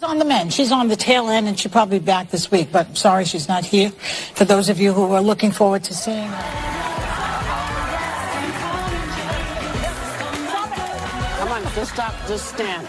On the mend. She's on the tail end, and she'll probably be back this week, but I'm sorry she's not here. For those of you who are looking forward to seeing her. Come on, just stop, just stand.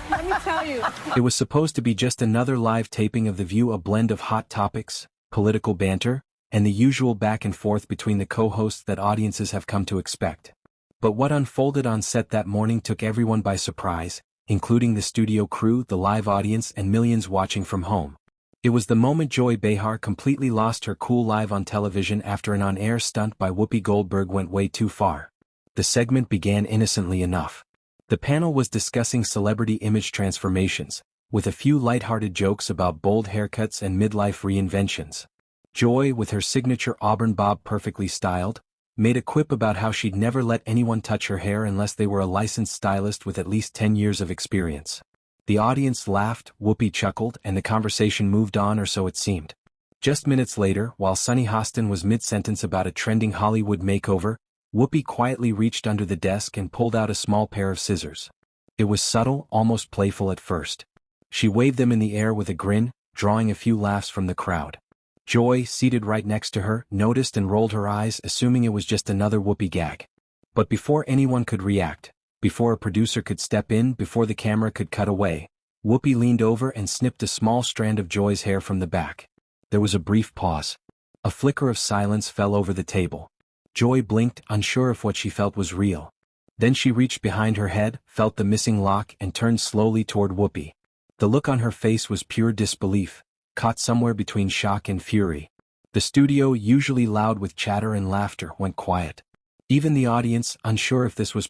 Let me tell you. It was supposed to be just another live taping of The View, a blend of hot topics, political banter, and the usual back and forth between the co-hosts that audiences have come to expect. But what unfolded on set that morning took everyone by surprise, including the studio crew, the live audience, and millions watching from home. It was the moment Joy Behar completely lost her cool live on television after an on-air stunt by Whoopi Goldberg went way too far. The segment began innocently enough. The panel was discussing celebrity image transformations, with a few lighthearted jokes about bold haircuts and midlife reinventions. Joy, with her signature auburn bob perfectly styled, made a quip about how she'd never let anyone touch her hair unless they were a licensed stylist with at least 10 years of experience. The audience laughed, Whoopi chuckled, and the conversation moved on, or so it seemed. Just minutes later, while Sunny Hostin was mid-sentence about a trending Hollywood makeover, Whoopi quietly reached under the desk and pulled out a small pair of scissors. It was subtle, almost playful at first. She waved them in the air with a grin, drawing a few laughs from the crowd. Joy, seated right next to her, noticed and rolled her eyes, assuming it was just another Whoopi gag. But before anyone could react, before a producer could step in, before the camera could cut away, Whoopi leaned over and snipped a small strand of Joy's hair from the back. There was a brief pause. A flicker of silence fell over the table. Joy blinked, unsure if what she felt was real. Then she reached behind her head, felt the missing lock, and turned slowly toward Whoopi. The look on her face was pure disbelief, caught somewhere between shock and fury. The studio, usually loud with chatter and laughter, went quiet. Even the audience, unsure if this was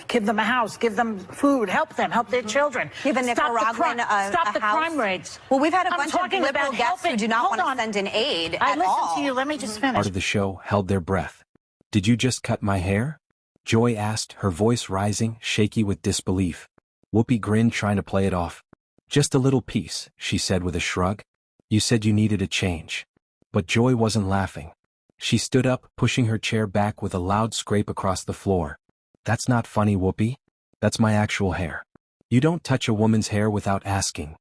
Give them a house, give them food, help their children. Give a Nicaraguan Stop the house. crime rates. Well, we've had a bunch of liberal guests who do not want to send in aid I at listened all. to you. Let me just finish. Part of the show held their breath. Did you just cut my hair? Joy asked, her voice rising, shaky with disbelief. Whoopi grinned, trying to play it off. Just a little piece, she said with a shrug. You said you needed a change. But Joy wasn't laughing. She stood up, pushing her chair back with a loud scrape across the floor. That's not funny, Whoopi. That's my actual hair. You don't touch a woman's hair without asking.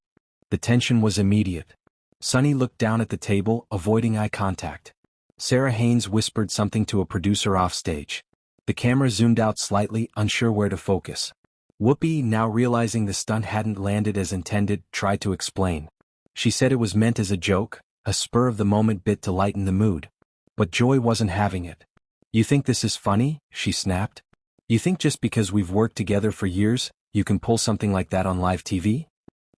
The tension was immediate. Sunny looked down at the table, avoiding eye contact. Sarah Haynes whispered something to a producer offstage. The camera zoomed out slightly, unsure where to focus. Whoopi, now realizing the stunt hadn't landed as intended, tried to explain. She said it was meant as a joke, a spur-of-the-moment bit to lighten the mood. But Joy wasn't having it. You think this is funny? She snapped. You think just because we've worked together for years, you can pull something like that on live TV?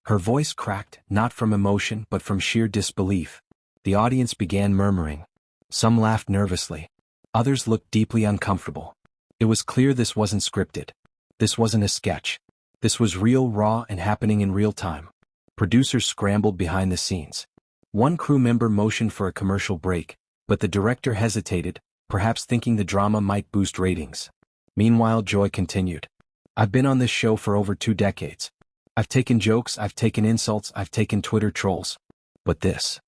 Her voice cracked, not from emotion but from sheer disbelief. The audience began murmuring. Some laughed nervously. Others looked deeply uncomfortable. It was clear this wasn't scripted. This wasn't a sketch. This was real, raw, and happening in real time. Producers scrambled behind the scenes. One crew member motioned for a commercial break, but the director hesitated, perhaps thinking the drama might boost ratings. Meanwhile, Joy continued. I've been on this show for over 2 decades. I've taken jokes, I've taken insults, I've taken Twitter trolls. But this.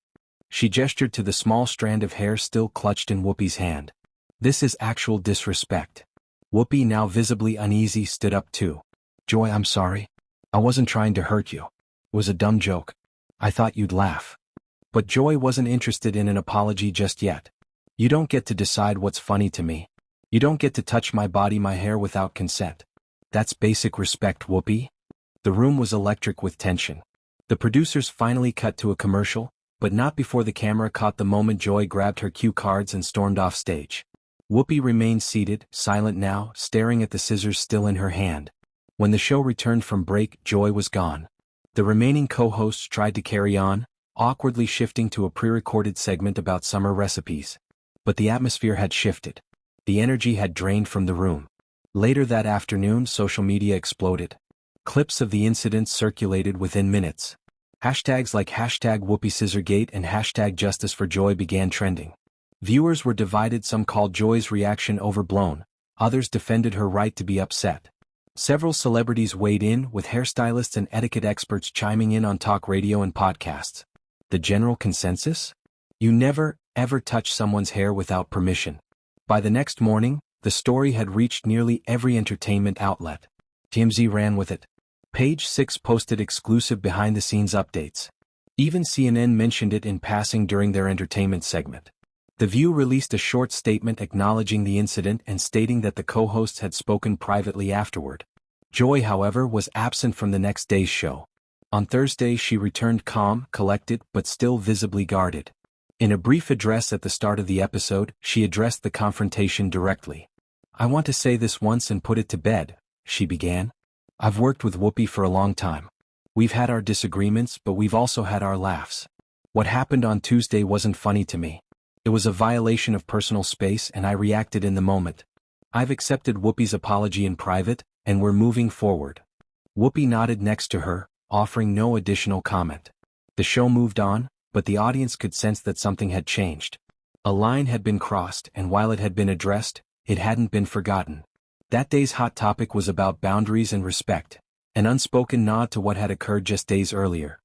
She gestured to the small strand of hair still clutched in Whoopi's hand. This is actual disrespect. Whoopi, now visibly uneasy, stood up too. Joy, I'm sorry. I wasn't trying to hurt you. It was a dumb joke. I thought you'd laugh. But Joy wasn't interested in an apology just yet. You don't get to decide what's funny to me. You don't get to touch my body, my hair without consent. That's basic respect, Whoopi. The room was electric with tension. The producers finally cut to a commercial, but not before the camera caught the moment Joy grabbed her cue cards and stormed off stage. Whoopi remained seated, silent now, staring at the scissors still in her hand. When the show returned from break, Joy was gone. The remaining co-hosts tried to carry on, awkwardly shifting to a pre-recorded segment about summer recipes. But the atmosphere had shifted. The energy had drained from the room. Later that afternoon, social media exploded. Clips of the incident circulated within minutes. Hashtags like #WhoopiScissorGate and #JusticeForJoy began trending. Viewers were divided. Some called Joy's reaction overblown. Others defended her right to be upset. Several celebrities weighed in, with hairstylists and etiquette experts chiming in on talk radio and podcasts. The general consensus? You never, ever touch someone's hair without permission. By the next morning, the story had reached nearly every entertainment outlet. TMZ ran with it. Page 6 posted exclusive behind-the-scenes updates. Even CNN mentioned it in passing during their entertainment segment. The View released a short statement acknowledging the incident and stating that the co-hosts had spoken privately afterward. Joy, however, was absent from the next day's show. On Thursday she returned calm, collected, but still visibly guarded. In a brief address at the start of the episode, she addressed the confrontation directly. "I want to say this once and put it to bed," she began. "I've worked with Whoopi for a long time. We've had our disagreements, but we've also had our laughs. What happened on Tuesday wasn't funny to me. It was a violation of personal space and I reacted in the moment. I've accepted Whoopi's apology in private, and we're moving forward." Whoopi nodded next to her, offering no additional comment. The show moved on, but the audience could sense that something had changed. A line had been crossed, and while it had been addressed, it hadn't been forgotten. That day's hot topic was about boundaries and respect, an unspoken nod to what had occurred just days earlier.